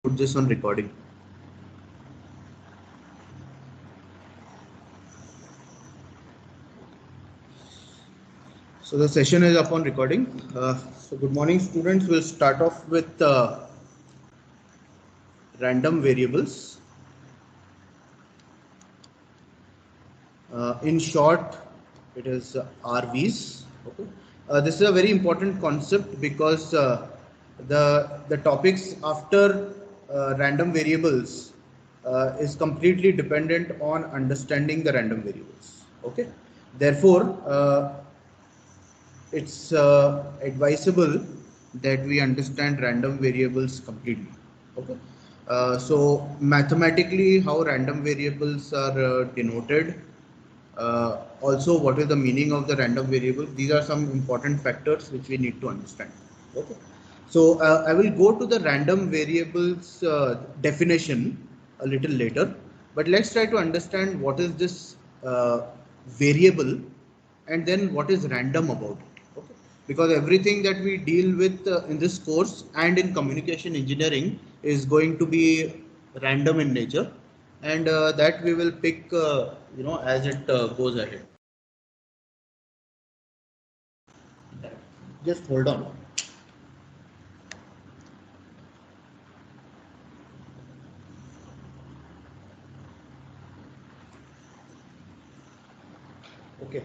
put this on recording. So the session is up on recording. So good morning, students. We'll start off with random variables. In short, it is RVs. Okay. This is a very important concept because the topics after random variables is completely dependent on understanding the random variables. Okay. Therefore, it's advisable that we understand random variables completely. Okay. So mathematically, how random variables are denoted. Also, what is the meaning of the random variable? These are some important factors which we need to understand. Okay. So I will go to the random variables definition a little later, but let's try to understand what is this variable and then what is random about it. Okay. Because everything that we deal with in this course and in communication engineering is going to be random in nature, and that we will pick as it goes ahead. Just hold on. Okay.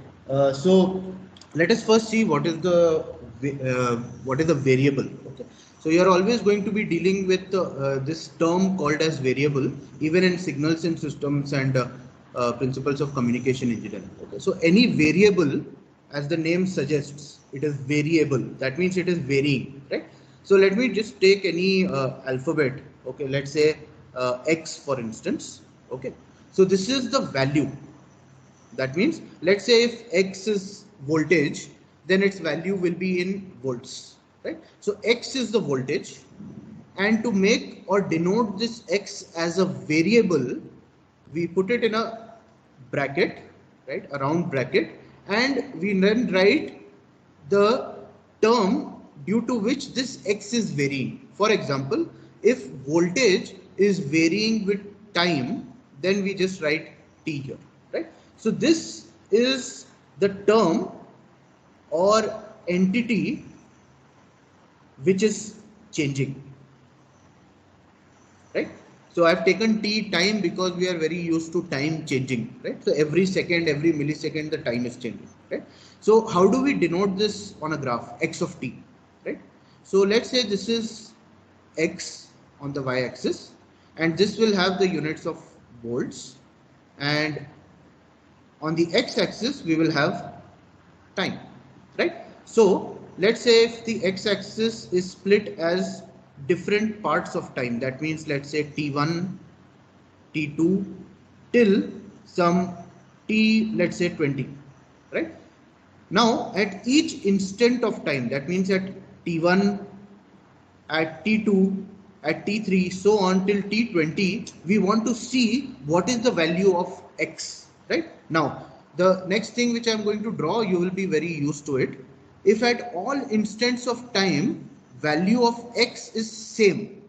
So let us first see what is the variable. Okay. So you are always going to be dealing with this term called as variable, even in signals and systems and principles of communication engineering. Okay. So any variable, as the name suggests, it is variable. That means it is varying, right? So let me just take any alphabet. Okay. Let's say X, for instance. Okay. So this is the value. That means, let's say if X is voltage, then its value will be in volts, right? So X is the voltage, and to make or denote this X as a variable, we put it in a bracket, right? A round bracket, and we then write the term due to which this X is varying. For example, if voltage is varying with time, then we just write T here, right? So this is the term or entity which is changing, right? So I've taken T, time, because we are very used to time changing, right? So every second, every millisecond, the time is changing, right? So how do we denote this on a graph? X of T, right? So let's say this is X on the y-axis, and this will have the units of volts, and on the x-axis we will have time, right? So let's say if the x-axis is split as different parts of time, that means let's say t1, t2 till some t, let's say 20, right? Now at each instant of time, that means at t1, at t2, at t3, so on till t20, we want to see what is the value of x, right? Now the next thing which I'm going to draw, you will be very used to it. If at all instants of time value of x is same,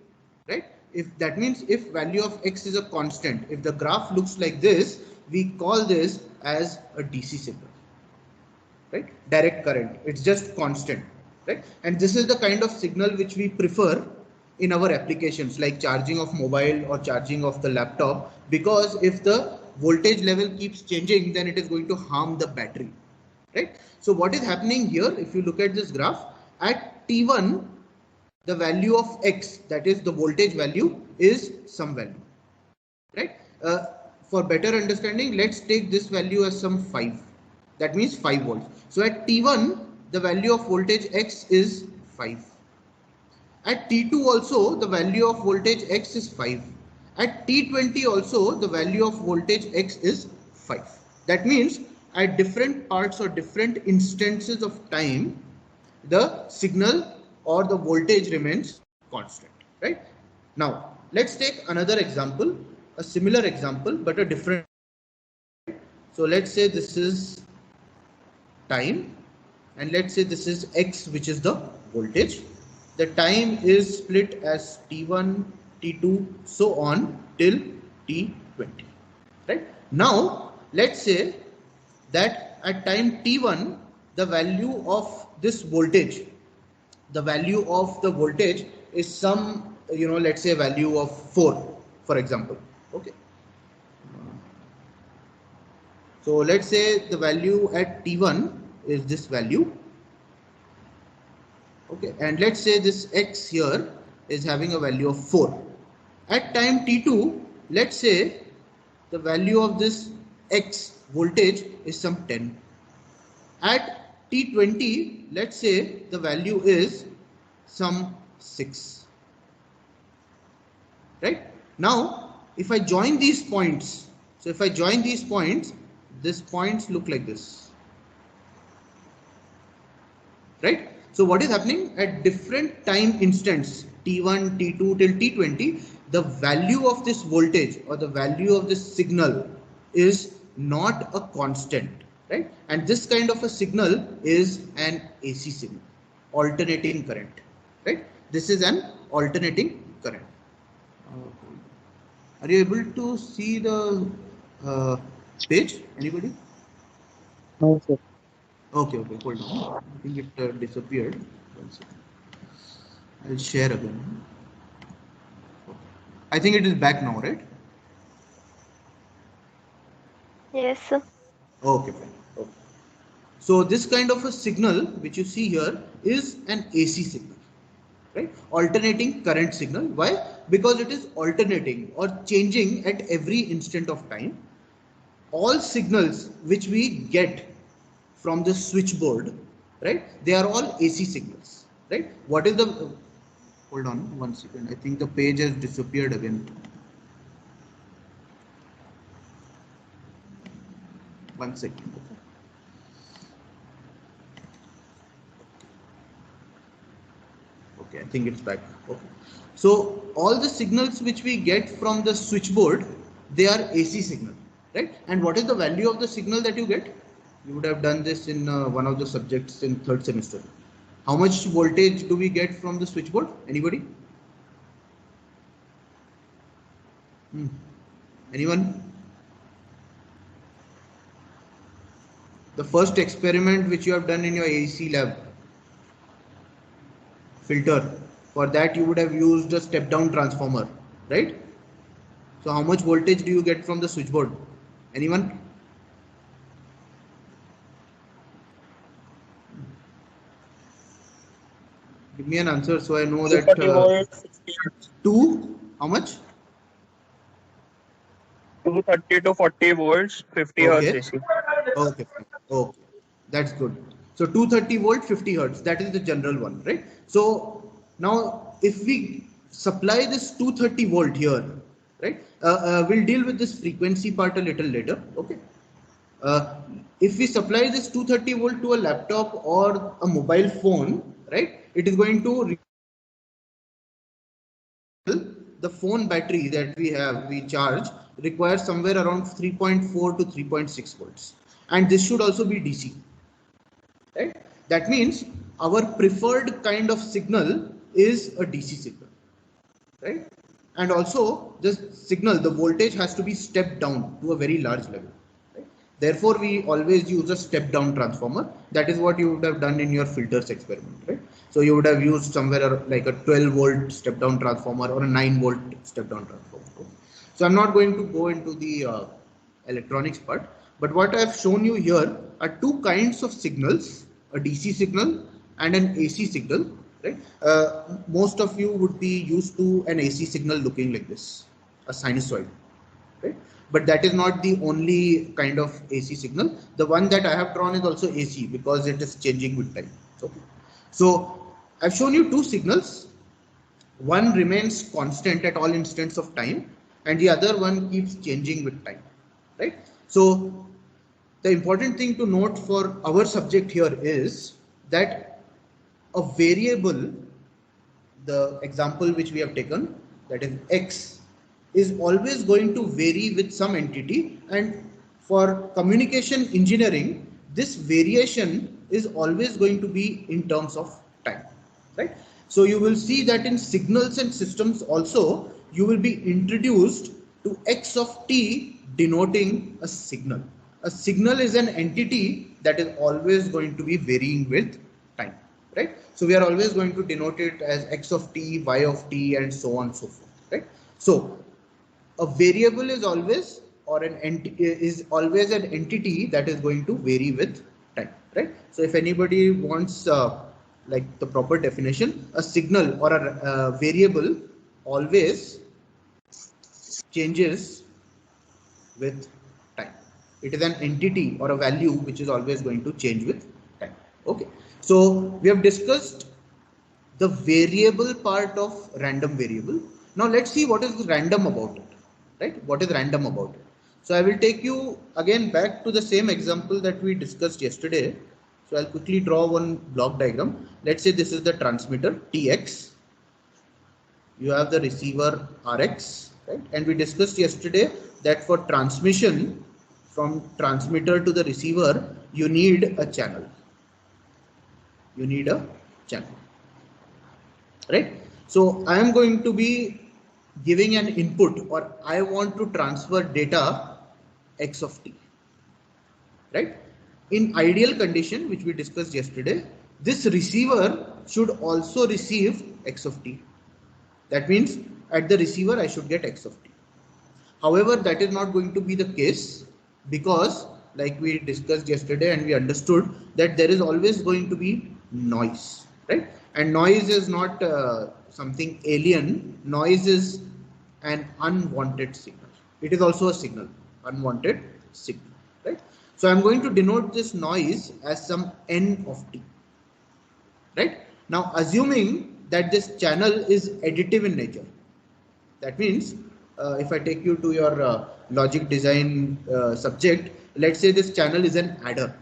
right? If that means if value of x is a constant, if the graph looks like this, we call this as a DC signal, right? Direct current, it's just constant, right? And this is the kind of signal which we prefer in our applications like charging of mobile or charging of the laptop, because if the voltage level keeps changing, then it is going to harm the battery, right? So what is happening here, if you look at this graph, at T1 the value of x, that is the voltage value, is some value, right? For better understanding, let's take this value as some 5, that means 5 volts. So at T1 the value of voltage x is 5. At T2 also the value of voltage x is 5. At T20 also the value of voltage x is 5. That means at different parts or different instances of time, the signal or the voltage remains constant, right? Now let's take another example, a similar example but a different. So let's say this is time, and let's say this is x, which is the voltage. The time is split as t1, T2, so on till T20. Right? Now, let's say that at time T1, the value of this voltage, the value of the voltage is some, let's say value of 4, for example. Okay. So let's say the value at T1 is this value. Okay, and let's say this X here is having a value of 4. At time T2, let's say the value of this X voltage is some 10. At T20, let's say the value is some 6. Right? Now, if I join these points, so if I join these points, these points look like this. Right? So what is happening at different time instants, T1, T2 till T20, the value of this voltage or the value of this signal is not a constant, right? And this kind of a signal is an AC signal, alternating current, right? This is an alternating current. Are you able to see the page? Anybody? No, sir. Okay, hold on. I think it disappeared. One second. I'll share again. I think it is back now, right? Yes, sir. Okay, fine. Okay. So this kind of a signal which you see here is an AC signal, right? Alternating current signal. Why? Because it is alternating or changing at every instant of time. All signals which we get from the switchboard, right? They are all AC signals, right? What is the, hold on one second. I think the page has disappeared again. One second. Okay, I think it's back. Okay. So all the signals which we get from the switchboard, they are AC signal, right? And what is the value of the signal that you get? You would have done this in one of the subjects in 3rd semester. How much voltage do we get from the switchboard? Anybody? Anyone? The first experiment which you have done in your AC lab, filter, for that you would have used a step down transformer, right? So how much voltage do you get from the switchboard? Anyone? Give me an answer so I know that. 240 volts. 2, how much? 230 to 40 volts, 50 Okay. hertz AC. Okay, that's good. So 230 volt, 50 hertz, that is the general one, right? So now if we supply this 230 volt here, right? We'll deal with this frequency part a little later, okay? If we supply this 230 volt to a laptop or a mobile phone, right? It is going to, the phone battery that we charge requires somewhere around 3.4 to 3.6 volts. And this should also be DC, right? That means our preferred kind of signal is a DC signal, right? And also the signal, the voltage has to be stepped down to a very large level, right? Therefore, we always use a step down transformer. That is what you would have done in your filters experiment, right? So you would have used somewhere like a 12 volt step down transformer or a 9 volt step down transformer. Okay? So I'm not going to go into the electronics part, but what I've shown you here are two kinds of signals, a DC signal and an AC signal, right? Most of you would be used to an AC signal looking like this, a sinusoid, right? But that is not the only kind of AC signal. The one that I have drawn is also AC because it is changing with time. Okay. So I've shown you two signals. One remains constant at all instants of time and the other one keeps changing with time, right? So the important thing to note for our subject here is that a variable, the example which we have taken, that is X, is always going to vary with some entity, and for communication engineering, this variation is always going to be in terms of time, right? So you will see that in signals and systems also, you will be introduced to x of t denoting a signal. A signal is an entity that is always going to be varying with time, right? So we are always going to denote it as x of t, y of t, and so on and so forth, right? So a variable is always an entity that is going to vary with time, right? So if anybody wants like the proper definition, a signal or a variable always changes with time. It is an entity or a value which is always going to change with time. Okay, so we have discussed the variable part of random variable. Now let's see what is random about it, right? What is random about it? So I will take you again back to the same example that we discussed yesterday. So I'll quickly draw one block diagram. Let's say this is the transmitter Tx. You have the receiver Rx, right? And we discussed yesterday that for transmission from transmitter to the receiver, you need a channel. You need a channel, right? So I am going to be giving an input, or I want to transfer data x of t, right? In ideal condition, which we discussed yesterday, this receiver should also receive x of t. That means at the receiver I should get x of t. However, that is not going to be the case, because like we discussed yesterday and we understood that there is always going to be noise, right? And noise is not something alien. Noise is an unwanted signal. It is also a signal, unwanted signal, right? So I'm going to denote this noise as some n of t, right? Now assuming that this channel is additive in nature, that means if I take you to your logic design subject, let's say this channel is an adder,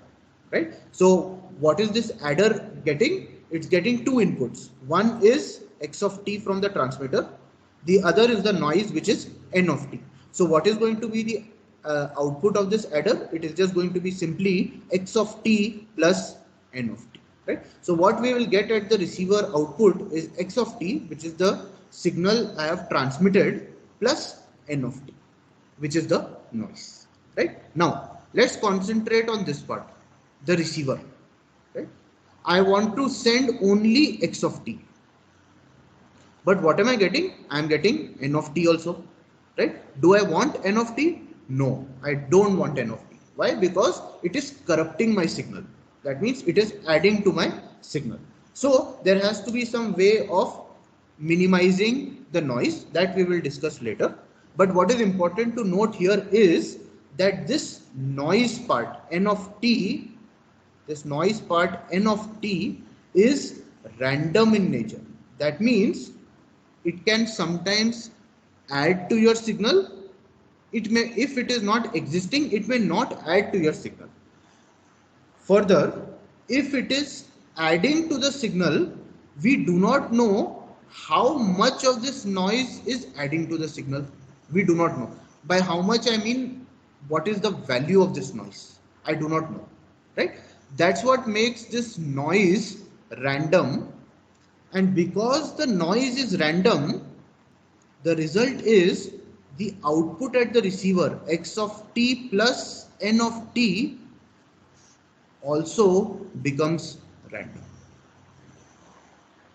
right? So what is this adder getting? It's getting two inputs. One is x of t from the transmitter. The other is the noise, which is n of t. So what is going to be the output of this adder? It is just going to be simply x of t plus n of t, right? So what we will get at the receiver output is x of t, which is the signal I have transmitted, plus n of t, which is the noise, right? Now let's concentrate on this part, the receiver, right? I want to send only x of t, but what am I getting? I am getting n of t also, right? Do I want n of t? No, I don't want n of t. Why? Because it is corrupting my signal. That means it is adding to my signal. So there has to be some way of minimizing the noise that we will discuss later. But what is important to note here is that this noise part n of t, this noise part n of t is random in nature. That means it can sometimes add to your signal. It may, if it is not existing, it may not add to your signal. Further, if it is adding to the signal, we do not know how much of this noise is adding to the signal. We do not know. By how much I mean, what is the value of this noise? I do not know, right? That's what makes this noise random. And because the noise is random, the result is the output at the receiver, x of t plus n of t, also becomes random,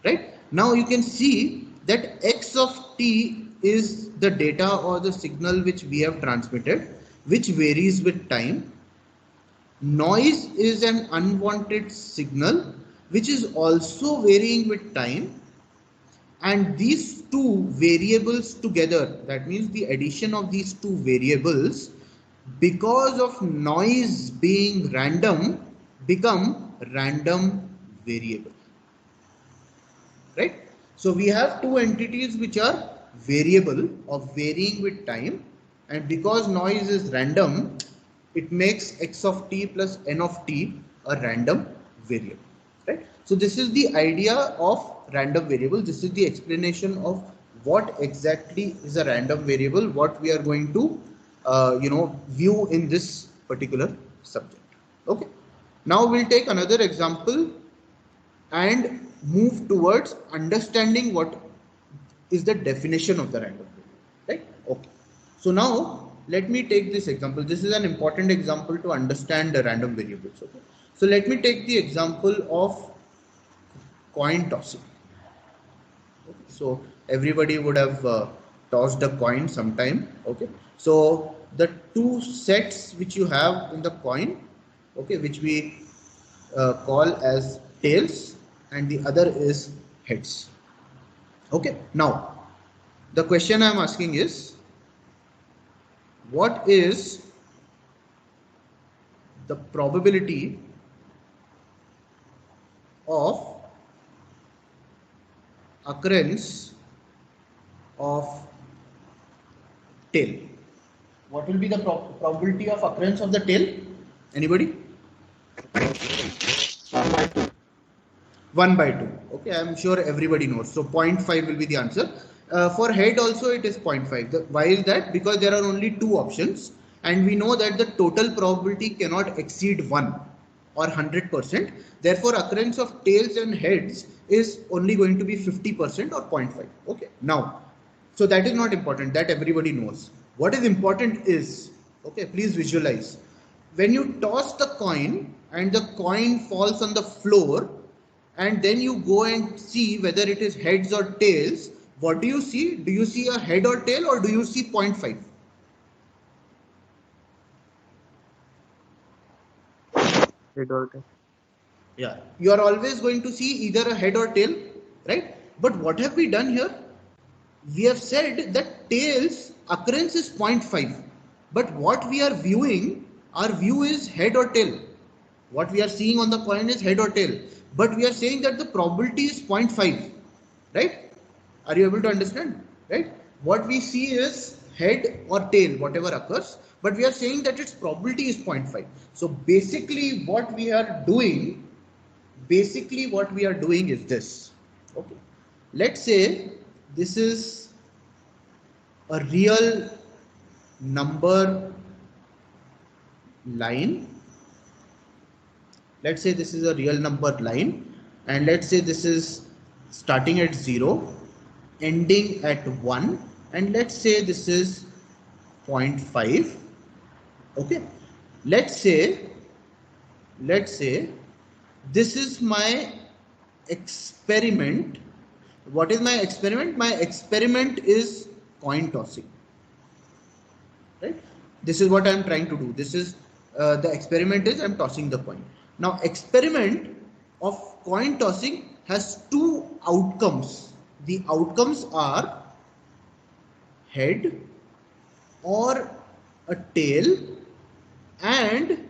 right? Now you can see that x of t is the data or the signal which we have transmitted, which varies with time. Noise is an unwanted signal which is also varying with time, and these two variables together, that means the addition of these two variables, because of noise being random, become random variable, right? So we have two entities which are variable or varying with time, and because noise is random, it makes x of t plus n of t a random variable, right? So this is the idea of random variable. This is the explanation of what exactly is a random variable, what we are going to view in this particular subject. Okay, now we'll take another example and move towards understanding what is the definition of the random variable. So now let me take this example. This is an important example to understand the random variables. Okay. So let me take the example of coin tossing. Okay. So everybody would have tossed a coin sometime. Okay. So the two sets which you have in the coin, okay, which we call as tails, and the other is heads. Okay. Now the question I'm asking is, what is the probability of occurrence of tail? What will be the probability of occurrence of the tail? Anybody? 1 by 2. Okay, I'm sure everybody knows. So 0.5 will be the answer. For head also it is 0.5. Why is that? Because there are only two options, and we know that the total probability cannot exceed 1 or 100%. Therefore, occurrence of tails and heads is only going to be 50% or 0.5. Okay, now, so that is not important. That everybody knows. What is important is, okay, please visualize. When you toss the coin and the coin falls on the floor, and then you go and see whether it is heads or tails, what do you see? Do you see a head or tail, or do you see 0.5? Head or tail. Yeah, you are always going to see either a head or tail, right? But what have we done here? We have said that tails occurrence is 0.5, but what we are viewing, our view is head or tail. What we are seeing on the coin is head or tail, but we are saying that the probability is 0.5, right? Are you able to understand? Right? What we see is head or tail, whatever occurs, but we are saying that its probability is 0.5. So basically what we are doing is this. Okay. Let's say this is a real number line. Let's say this is a real number line, and let's say this is starting at 0, ending at 1, and let's say this is 0.5. Okay, let's say this is my experiment. What is my experiment? My experiment is coin tossing, right? This is what I'm trying to do. This is the experiment is I'm tossing the coin. Now experiment of coin tossing has two outcomes. The outcomes are head or a tail, and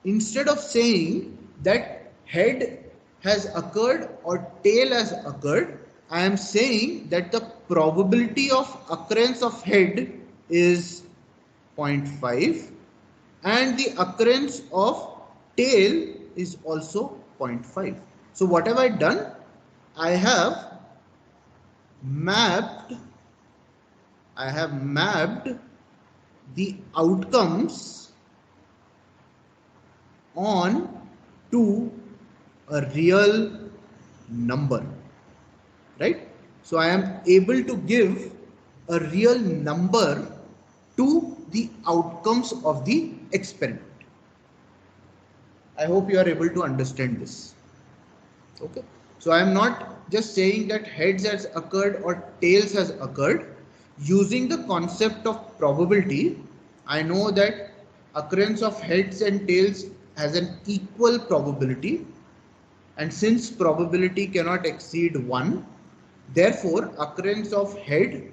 instead of saying that head has occurred or tail has occurred, I am saying that the probability of occurrence of head is 0.5 and the occurrence of tail is also 0.5. So what have I done? I have mapped the outcomes on to a real number, right? So I am able to give a real number to the outcomes of the experiment. I hope you are able to understand this. Okay, so I am not just saying that heads has occurred or tails has occurred. Using the concept of probability, I know that occurrence of heads and tails has an equal probability, and since probability cannot exceed 1, therefore occurrence of head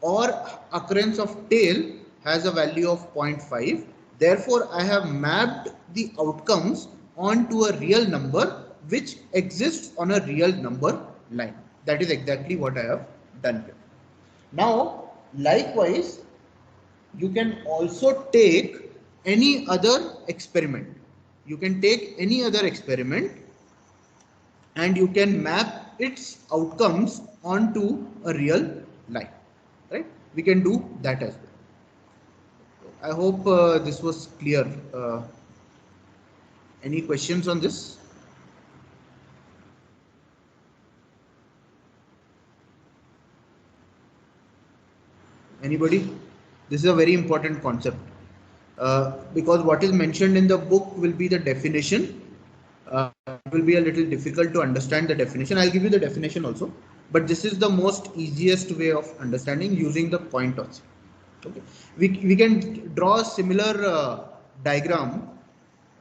or occurrence of tail has a value of 0.5. Therefore, I have mapped the outcomes onto a real number which exists on a real number line. That is exactly what I have done here. Now, likewise, you can also take any other experiment. You can take any other experiment and you can map its outcomes onto a real line, right? We can do that as well. I hope this was clear. Any questions on this? Anybody? This is a very important concept because what is mentioned in the book will be the definition. It will be a little difficult to understand the definition. I'll give you the definition also, but this is the most easiest way of understanding using the point tossing. Okay, we can draw a similar diagram.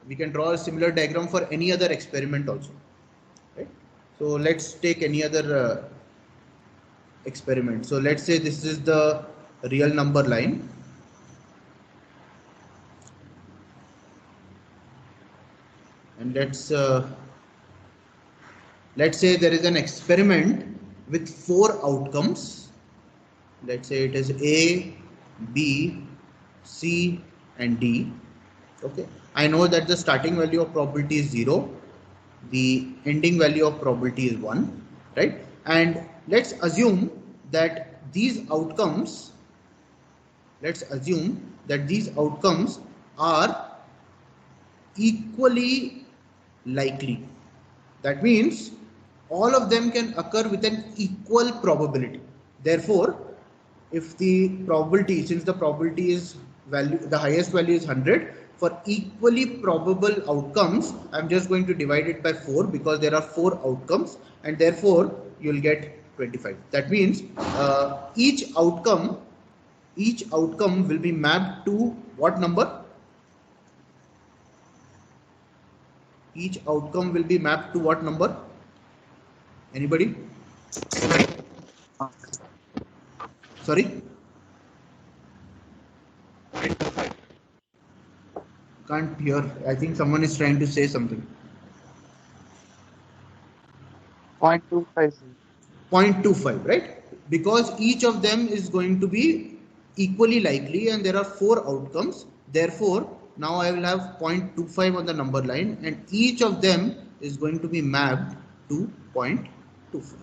We can draw a similar diagram for any other experiment also. Right? So let's take any other experiment. So let's say this is the real number line. And let's say there is an experiment with 4 outcomes. Let's say it is A, B, C, and D. Okay, I know that the starting value of probability is 0, the ending value of probability is 1, right? And let's assume that these outcomes, are equally likely. That means all of them can occur with an equal probability. Therefore, if the probability, since the probability is value, the highest value is 100, for equally probable outcomes, I'm just going to divide it by 4 because there are 4 outcomes, and therefore you'll get 25. That means each outcome will be mapped to what number? Each outcome will be mapped to what number? Anybody? Sorry? Can't hear. I think someone is trying to say something. 0.25. 0.25, right? Because each of them is going to be equally likely and there are 4 outcomes. Therefore, now I will have 0.25 on the number line and each of them is going to be mapped to 0.25.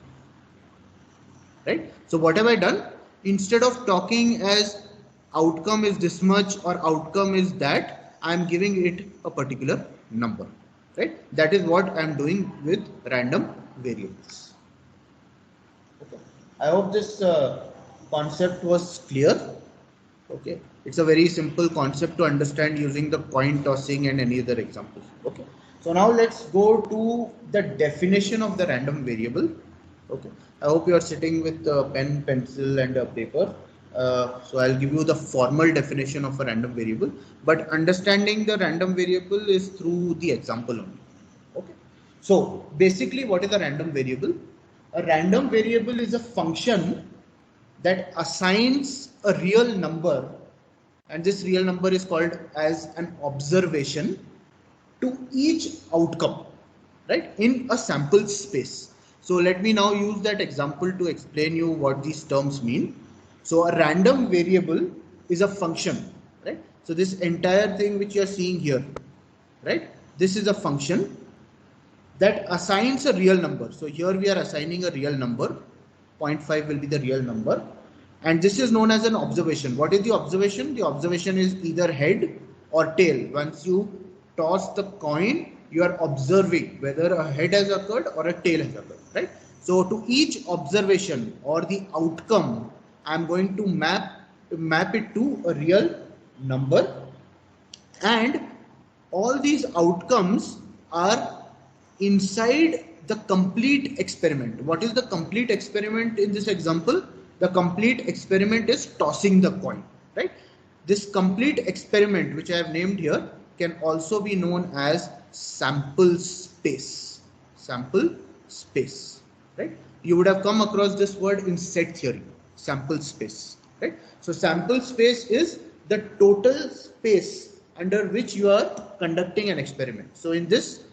Right? So what have I done? Instead of talking as outcome is this much or outcome is that, I am giving it a particular number. Right? That is what I am doing with random variables. Okay. I hope this concept was clear. Okay. It's a very simple concept to understand using the coin tossing and any other examples. Okay. So now let's go to the definition of the random variable. Okay. I hope you are sitting with a pen, pencil, and a paper. So I'll give you the formal definition of a random variable, but understanding the random variable is through the example only. Okay. So basically, what is a random variable? A random variable is a function that assigns a real number, and this real number is called as an observation to each outcome, right, in a sample space. So let me now use that example to explain you what these terms mean. So a random variable is a function, right? So this entire thing which you are seeing here, right? This is a function that assigns a real number. So here we are assigning a real number. 0.5 will be the real number. And this is known as an observation. What is the observation? The observation is either head or tail. Once you toss the coin, you are observing whether a head has occurred or a tail has occurred, right? So to each observation or the outcome, I'm going to map it to a real number, and all these outcomes are inside the complete experiment. What is the complete experiment in this example? The complete experiment is tossing the coin, right? This complete experiment, which I have named here, can also be known as sample space. Sample space, right? You would have come across this word in set theory, sample space, right? So sample space is the total space under which you are conducting an experiment. So in this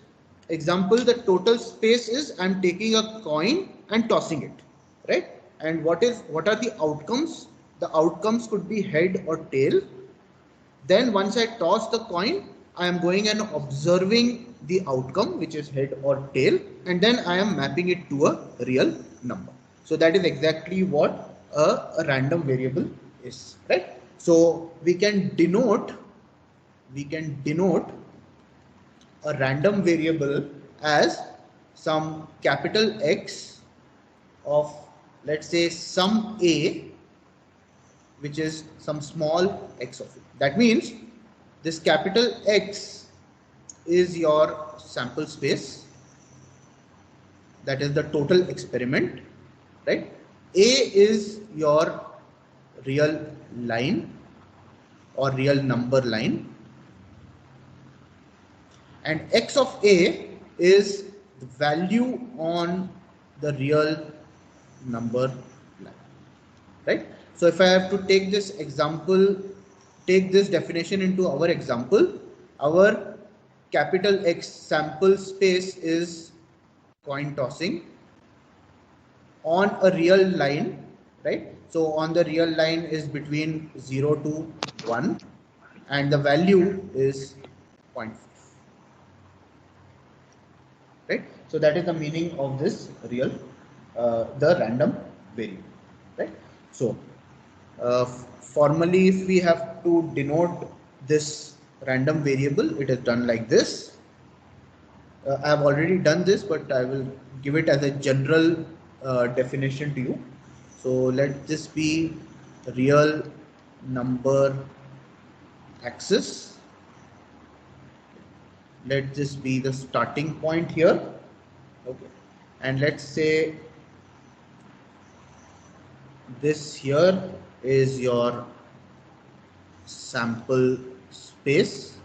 example, the total space is I'm taking a coin and tossing it, right? And what are the outcomes? The outcomes could be head or tail. Then once I toss the coin, I am going and observing the outcome, which is head or tail, and then I am mapping it to a real number. So that is exactly what a random variable is, right? So we can denote a random variable as some capital X of, let's say, sum A which is some small x of a. That means this capital X is your sample space, that is the total experiment, right? A is your real line or real number line, and X of A is the value on the real number line, right? So if I have to take this example, take this definition into our example, our capital X sample space is coin tossing on a real line, right? So on the real line is between 0 to 1 and the value is 0.5, right? So that is the meaning of this real, the random variable, right? So formally, if we have to denote this random variable, it is done like this. I have already done this, but I will give it as a general definition to you. So let this be real number axis. Let this be the starting point here. Okay, and let's say this here is your sample space.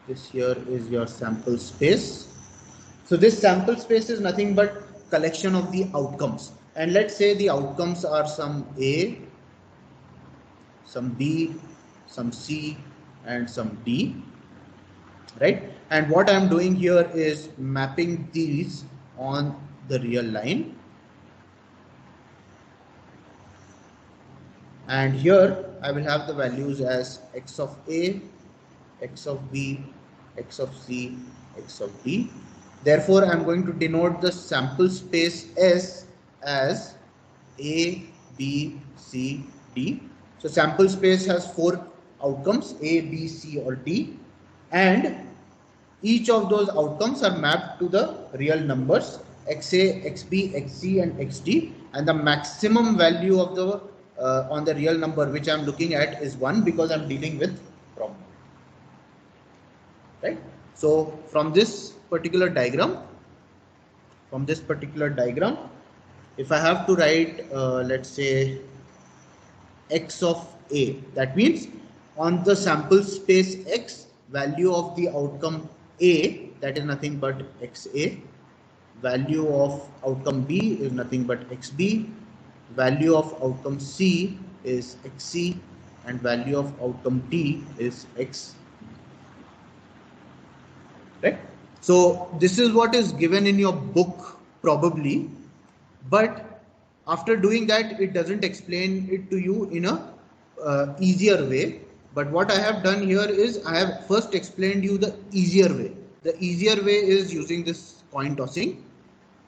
This here is your sample space. So this sample space is nothing but collection of the outcomes, and let's say the outcomes are some A, some B, some C, and some D, right? And what I'm doing here is mapping these on the real line, and here I will have the values as X of A, X of B, X of C, X of D. Therefore, I am going to denote the sample space S as A, B, C, D. So sample space has 4 outcomes, A, B, C, or D, and each of those outcomes are mapped to the real numbers XA, XB, XC, and XD, and the maximum value of the on the real number which I am looking at is 1 because I am dealing with problem, right? So from this particular diagram, if I have to write let's say X of A, that means on the sample space X, value of the outcome A, that is nothing but XA, value of outcome B is nothing but XB, value of outcome C is XC, and value of outcome D is X, right? So this is what is given in your book probably, but after doing that it doesn't explain it to you in a easier way. But what I have done here is I have first explained you the easier way. The easier way is using this coin tossing,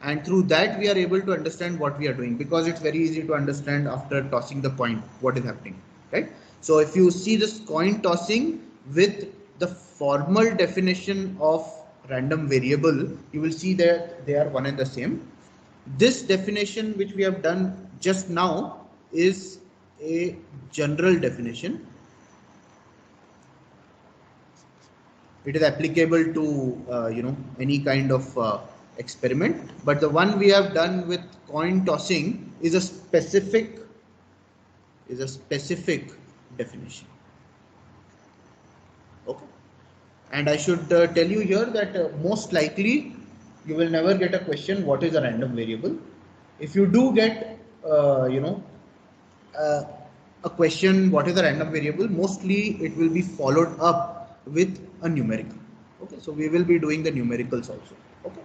and through that we are able to understand what we are doing, because it's very easy to understand after tossing the coin what is happening, right? So if you see this coin tossing with the formal definition of random variable, you will see that they are one and the same. This definition which we have done just now is a general definition. It is applicable to any kind of experiment, but the one we have done with coin tossing is a specific definition. Okay, and I should tell you here that most likely you will never get a question what is a random variable. If you do get a question what is a random variable, mostly it will be followed up with a numerical. Okay, so we will be doing the numericals also. Okay,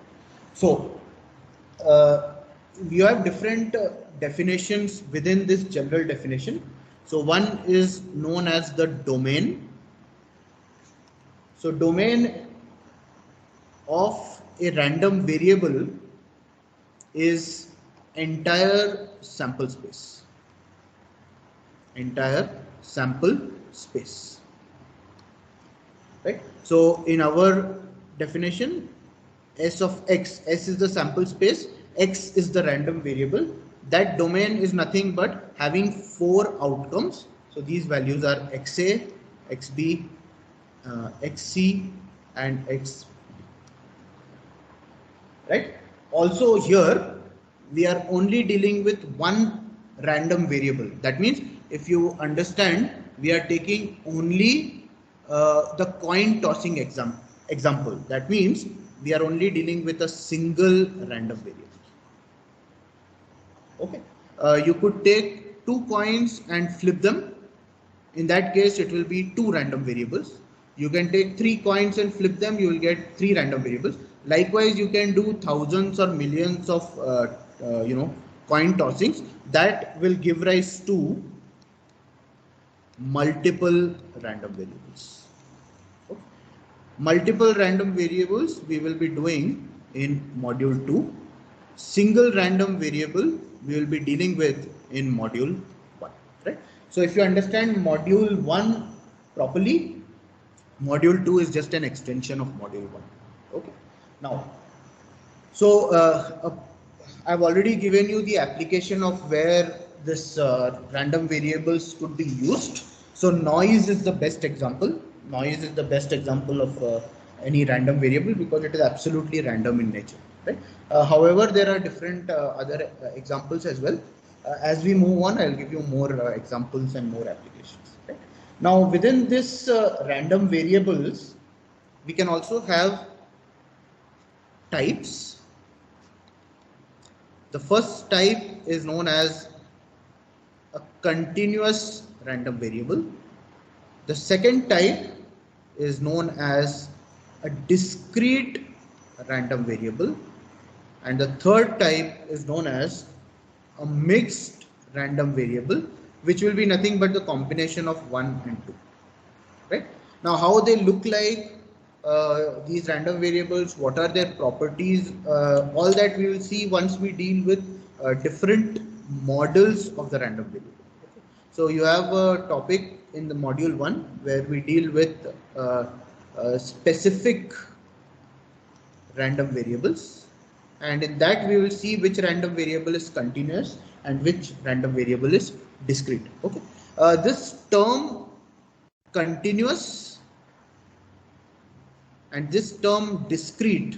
so you have different definitions within this general definition. So one is known as the domain. So domain of a random variable is entire sample space. Right? So in our definition, S of X, S is the sample space, X is the random variable. that domain is nothing but having 4 outcomes. So these values are XA, XB, XC and X, right? Also here we are only dealing with one random variable. That means if you understand, we are taking only the coin tossing example. That means we are only dealing with a single random variable. Okay, you could take 2 coins and flip them. In that case, it will be 2 random variables. You can take 3 coins and flip them, you will get 3 random variables. Likewise, you can do thousands or millions of coin tossings. That will give rise to multiple random variables. Okay. Multiple random variables we will be doing in module 2. Single random variable we will be dealing with in module 1, right? So if you understand module 1 properly, module 2 is just an extension of module 1. Okay. Now, so I've already given you the application of where this random variables could be used. So noise is the best example. Noise is the best example of any random variable because it is absolutely random in nature, right? However, there are different other examples as well. As we move on, I'll give you more examples and more applications. Right? Now, within this random variables, we can also have types. The first type is known as a continuous random variable. The second type is known as a discrete random variable. And the third type is known as a mixed random variable, which will be nothing but the combination of 1 and 2. Right? Now, how they look like, these random variables, what are their properties, all that we will see once we deal with different models of the random variable. Okay. So you have a topic in the module 1 where we deal with specific random variables, and in that we will see which random variable is continuous and which random variable is discrete. Okay, this term continuous and this term discrete,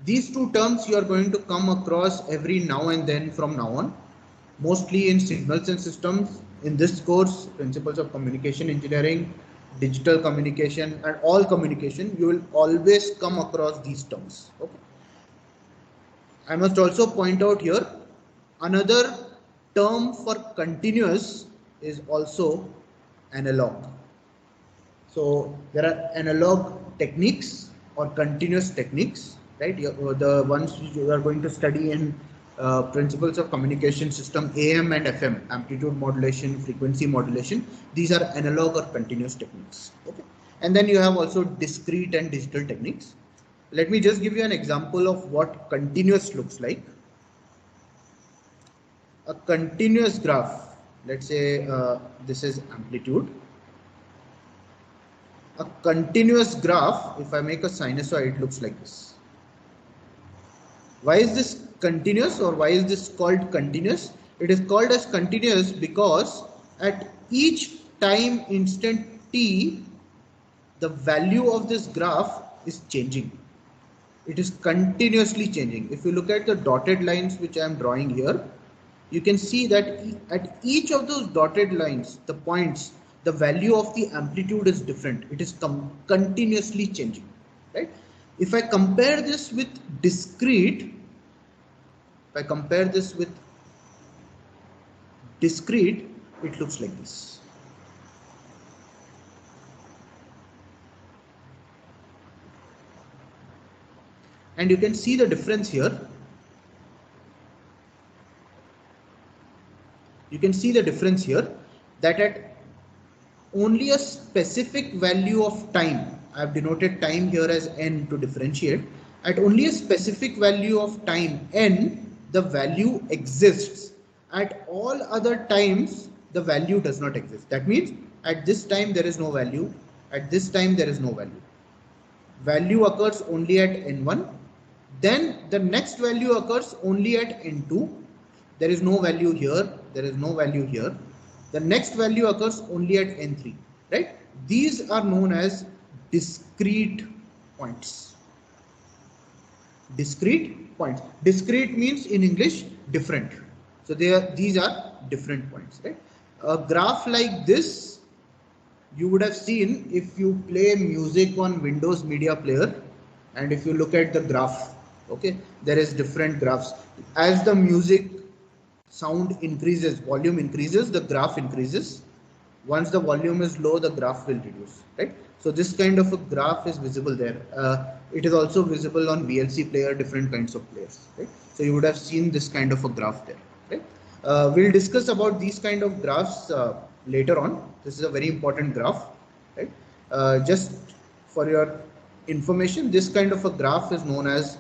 these two terms you are going to come across every now and then from now on, mostly in signals and systems. In this course, principles of communication engineering, digital communication and all communication, you will always come across these terms. Okay. I must also point out here, another term for continuous is also analog. So there are analog techniques or continuous techniques, right? The ones you are going to study in principles of communication system, AM and FM, amplitude modulation, frequency modulation. These are analog or continuous techniques. Okay. And then you have also discrete and digital techniques. Let me just give you an example of what continuous looks like. A continuous graph, let's say this is amplitude. A continuous graph, if I make a sinusoid, it looks like this. Why is this continuous, or why is this called continuous? It is called as continuous because at each time instant t, the value of this graph is changing. It is continuously changing. If you look at the dotted lines which I am drawing here, you can see that at each of those dotted lines, the points, the value of the amplitude is different. It is continuously changing, right? If I compare this with discrete, it looks like this. And you can see the difference here. You can see the difference here that at only a specific value of time, I have denoted time here as n to differentiate. At only a specific value of time n, the value exists. At all other times, the value does not exist. That means at this time there is no value. At this time there is no value. Value occurs only at n1. Then the next value occurs only at n2. There is no value here. There is no value here. The next value occurs only at n3, right? These are known as discrete points. Discrete points. Discrete means in English different. So these are different points, right? A graph like this you would have seen if you play music on Windows Media Player, and if you look at the graph, okay, there is different graphs. As the music sound increases, volume increases, the graph increases. Once the volume is low, the graph will reduce, right? So this kind of a graph is visible there. It is also visible on VLC player, different kinds of players, right? So you would have seen this kind of a graph there, right? We'll discuss about these kind of graphs later on. This is a very important graph, right? Just for your information, this kind of a graph is known as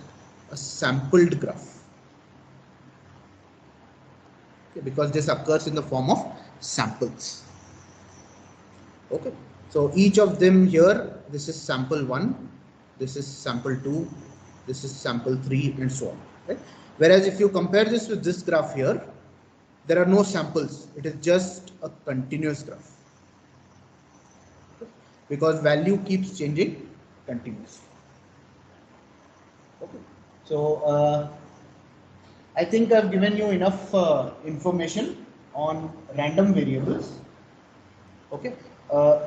a sampled graph, okay, because this occurs in the form of samples. Okay, so each of them here, this is sample 1, this is sample 2, this is sample 3, and so on, right? Whereas if you compare this with this graph here, there are no samples. It is just a continuous graph, because value keeps changing continuously. Okay, so I think I've given you enough information on random variables. Okay,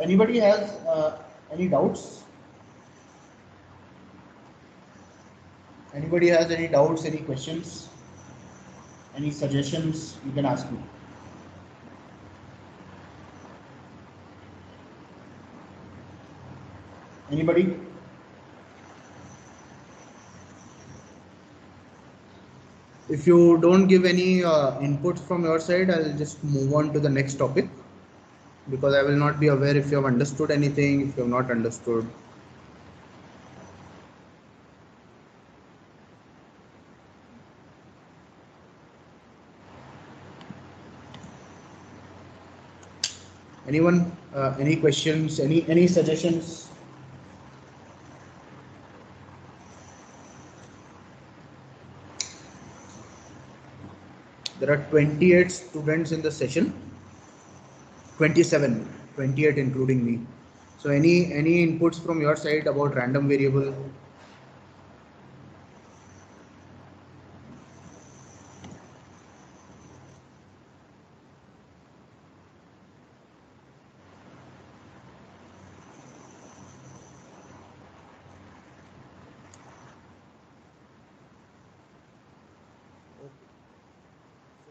anybody has any doubts? Anybody has any doubts, any questions, any suggestions? You can ask me. Anybody? If you don't give any inputs from your side, I'll just move on to the next topic, because I will not be aware if you have understood anything, if you have not understood. Anyone? Any questions? Any suggestions? There are 28 students in the session. 27, 28 including me. So any inputs from your side about random variable?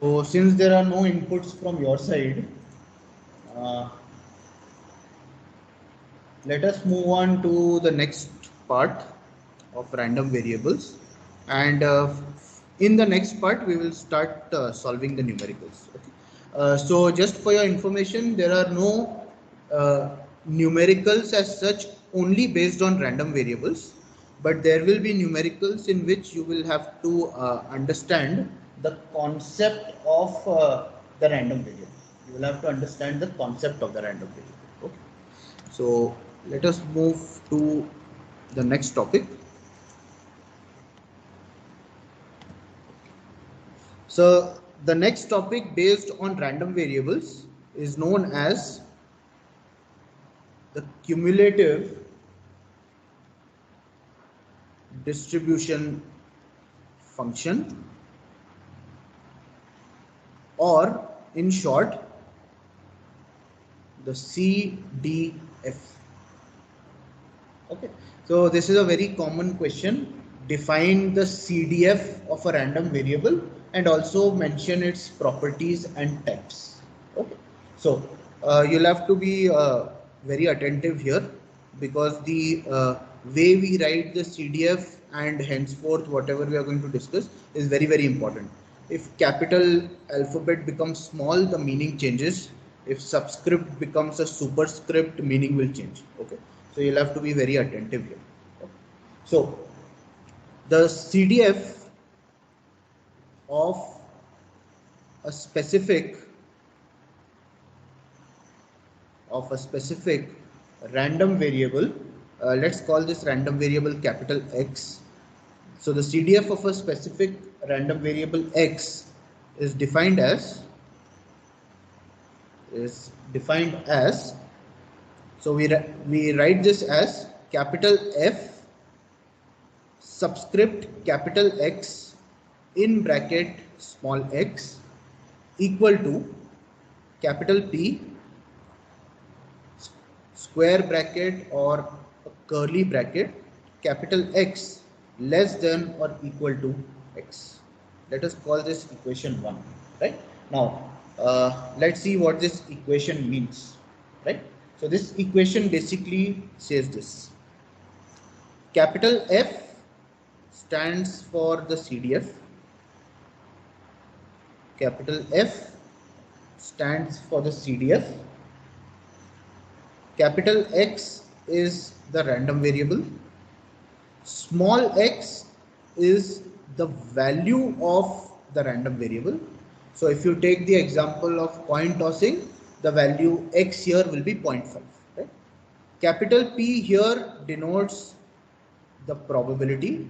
So since there are no inputs from your side, let us move on to the next part of random variables, and in the next part we will start solving the numericals. Okay? So just for your information, there are no numericals as such only based on random variables, but there will be numericals in which you will have to understand the concept of the random variable. You will have to understand the concept of the random variable. Okay? So let us move to the next topic. So the next topic based on random variables is known as the cumulative distribution function, or in short, the CDF. Okay, so this is a very common question. Define the CDF of a random variable and also mention its properties and types. Okay, so you'll have to be very attentive here, because the way we write the CDF and henceforth whatever we are going to discuss is very, very important. If capital alphabet becomes small, the meaning changes. If subscript becomes a superscript, meaning will change. Okay, so you'll have to be very attentive here. Okay. So the CDF of a specific random variable, let's call this random variable capital X. So the CDF of a specific random variable X is defined as so we write this as capital F subscript capital X in bracket small x equal to capital P square bracket or a curly bracket capital X less than or equal to x. Let us call this equation 1, right? Now let's see what this equation means, right? So this equation basically says this: capital F stands for the CDF, capital F stands for the CDF, capital X is the random variable, small x is the value of the random variable. So if you take the example of coin tossing, the value x here will be 0.5, right? Capital P here denotes the probability,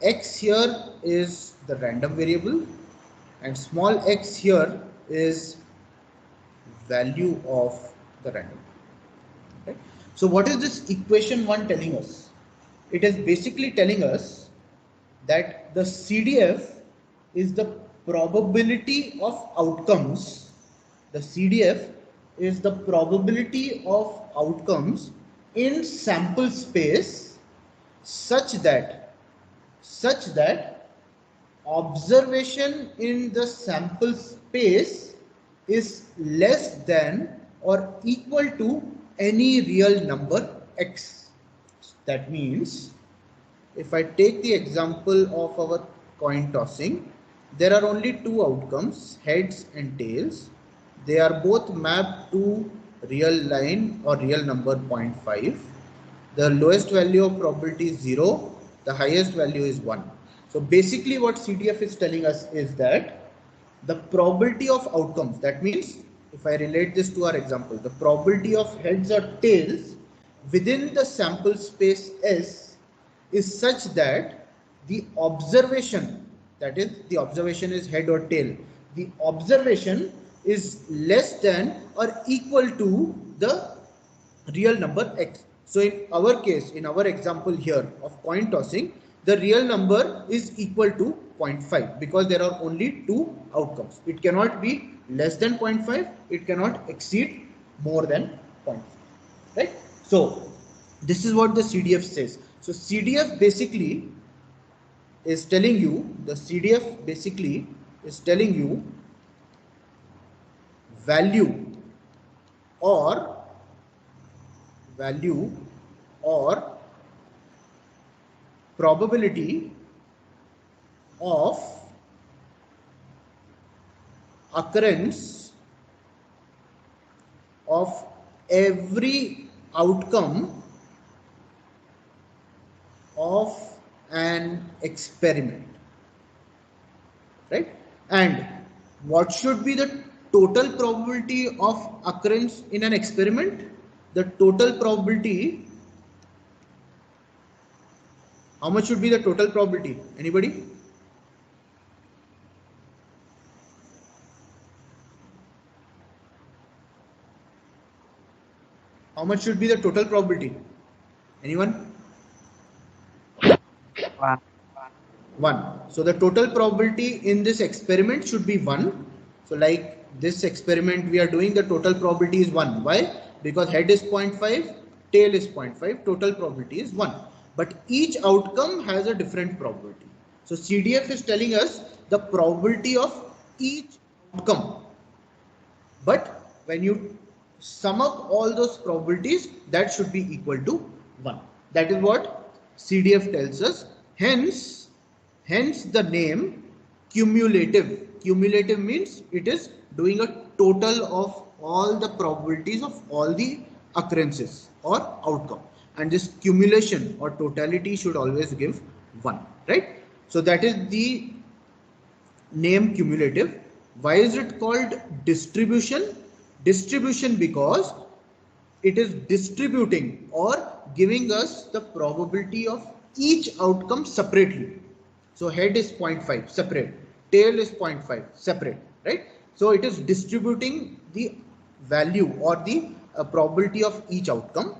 x here is the random variable, and small x here is value of the random. Okay? So what is this equation 1 telling us? It is basically telling us that the CDF is the probability of outcomes. The CDF is the probability of outcomes in sample space such that observation in the sample space is less than or equal to any real number x. That means if I take the example of our coin tossing, there are only two outcomes, heads and tails. They are both mapped to real line or real number 0.5. The lowest value of probability is 0, the highest value is 1. So basically what CDF is telling us is that the probability of outcomes, that means if I relate this to our example, the probability of heads or tails within the sample space S is such that the observation, that is the observation is head or tail, the observation is less than or equal to the real number x. So in our case, in our example here of coin tossing, the real number is equal to 0.5 because there are only two outcomes. It cannot be less than 0.5, it cannot exceed more than 0.5, right? So this is what the CDF says. So CDF basically is telling you, value or probability of occurrence of every outcome of an experiment, right? And what should be the total probability of occurrence in an experiment? The total probability, how much should be the total probability? Anybody? How much should be the total probability? Anyone? 1. 1. So the total probability in this experiment should be 1. So like this experiment we are doing, the total probability is 1. Why? Because head is 0.5, tail is 0.5, total probability is 1. But each outcome has a different probability. So CDF is telling us the probability of each outcome. But when you sum up all those probabilities, that should be equal to 1. That is what CDF tells us. Hence the name cumulative. Cumulative means it is doing a total of all the probabilities of all the occurrences or outcome. And this cumulation or totality should always give 1, right? So that is the name cumulative. Why is it called distribution? Distribution because it is distributing or giving us the probability of each outcome separately. So head is 0.5 separate, tail is 0.5 separate, right? So it is distributing the value or the probability of each outcome.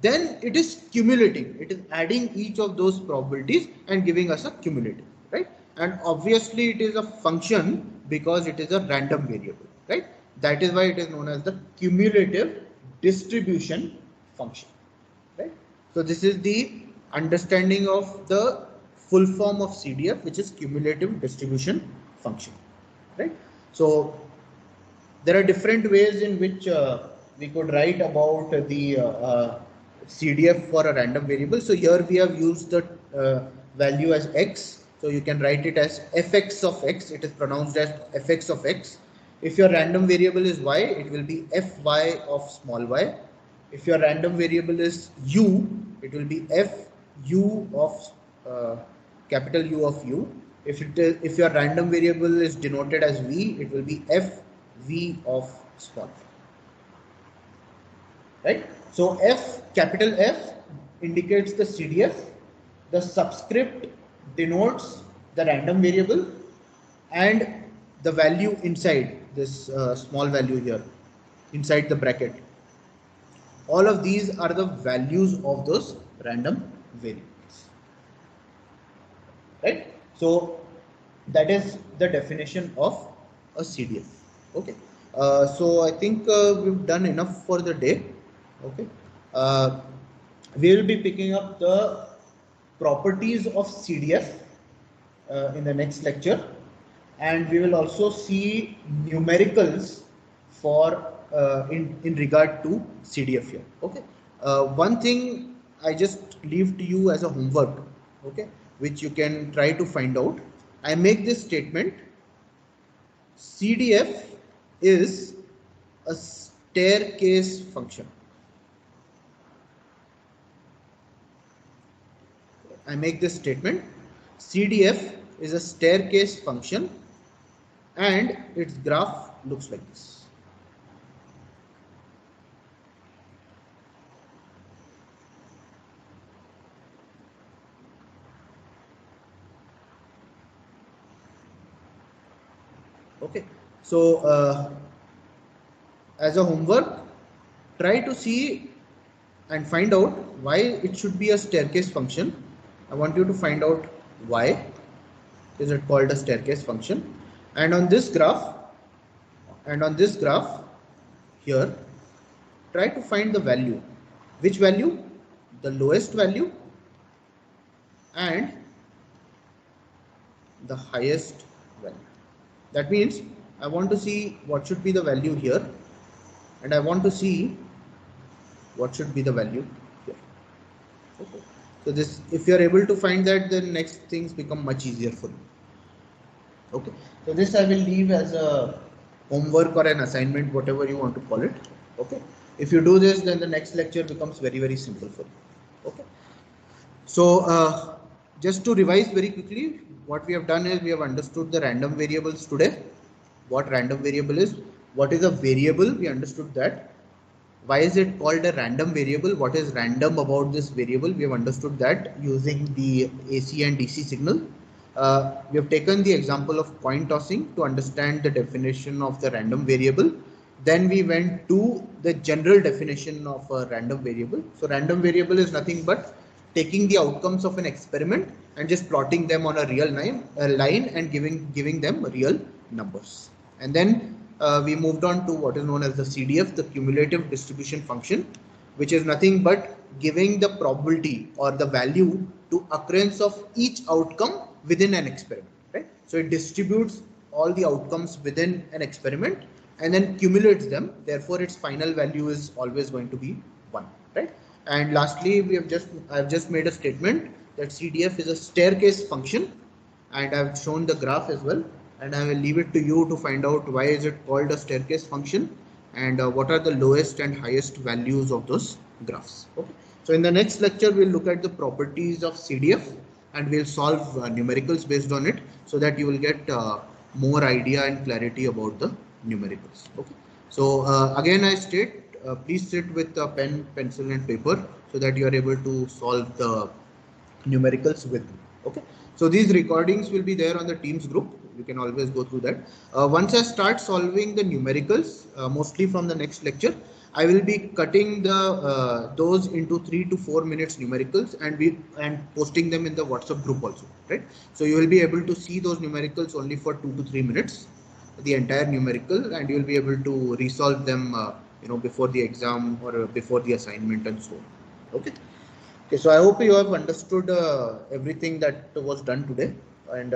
Then it is cumulating, it is adding each of those probabilities and giving us a cumulative, right? And obviously it is a function because it is a random variable, right? That is why it is known as the cumulative distribution function, right? So this is the understanding of the full form of CDF, which is cumulative distribution function, right? So there are different ways in which we could write about the CDF for a random variable. So here we have used the value as x. So you can write it as fx of x. It is pronounced as fx of x. If your random variable is y, it will be fy of small y. If your random variable is u, it will be fu of capital U of u. If your random variable is denoted as v, it will be v of small v, right? So capital F indicates the CDF, the subscript denotes the random variable, and the value inside this small value here, inside the bracket. All of these are the values of those random variables, right? So that is the definition of a CDF. Okay. So I think we've done enough for the day. Okay. We will be picking up the properties of CDF in the next lecture, and we will also see numericals for in regard to CDF here. Okay. One thing I just leave to you as a homework, okay, which you can try to find out. I make this statement: CDF is a staircase function. I make this statement: CDF is a staircase function and its graph looks like this. Okay, so as a homework, try to see and find out why it should be a staircase function. I want you to find out why is it called a staircase function, and on this graph here, try to find the value. Which value? The lowest value and the highest value. That means I want to see what should be the value here, and I want to see what should be the value here. Okay. So this, if you are able to find that, then next things become much easier for you. Okay. So this I will leave as a homework or an assignment, whatever you want to call it. Okay. If you do this, then the next lecture becomes very, very simple for you. Okay. So just to revise very quickly, what we have done is we have understood the random variables today. What random variable is, what is a variable, we understood that. Why is it called a random variable? What is random about this variable? We have understood that using the AC and DC signal. We have taken the example of coin tossing to understand the definition of the random variable. Then we went to the general definition of a random variable. So random variable is nothing but taking the outcomes of an experiment and just plotting them on a real line and giving them real numbers. And then we moved on to what is known as the CDF, the cumulative distribution function, which is nothing but giving the probability or the value to occurrence of each outcome within an experiment, right? So it distributes all the outcomes within an experiment and then cumulates them. Therefore, its final value is always going to be 1, right? And lastly, I've just made a statement that CDF is a staircase function, and I've shown the graph as well. And I will leave it to you to find out why is it called a staircase function and what are the lowest and highest values of those graphs. Okay. So in the next lecture, we'll look at the properties of CDF and we'll solve numericals based on it so that you will get more idea and clarity about the numericals. Okay. So again, I state, please sit with a pen, pencil and paper so that you are able to solve the numericals with me. Okay. So these recordings will be there on the Teams group. You can always go through that. Once I start solving the numericals, mostly from the next lecture, I will be cutting the those into 3 to 4 minutes numericals and posting them in the WhatsApp group also, right? So you will be able to see those numericals only for 2 to 3 minutes, the entire numerical, and you will be able to resolve them, before the exam or before the assignment and so on. Okay. Okay, so I hope you have understood everything that was done today and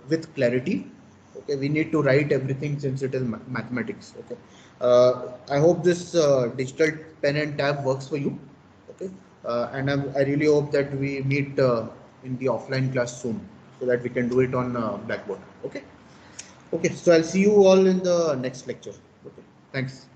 with clarity. Okay, we need to write everything since it is mathematics. Okay, I hope this digital pen and tab works for you. Okay, and I really hope that we meet in the offline class soon so that we can do it on Blackboard. Okay, okay, so I'll see you all in the next lecture. Okay, thanks.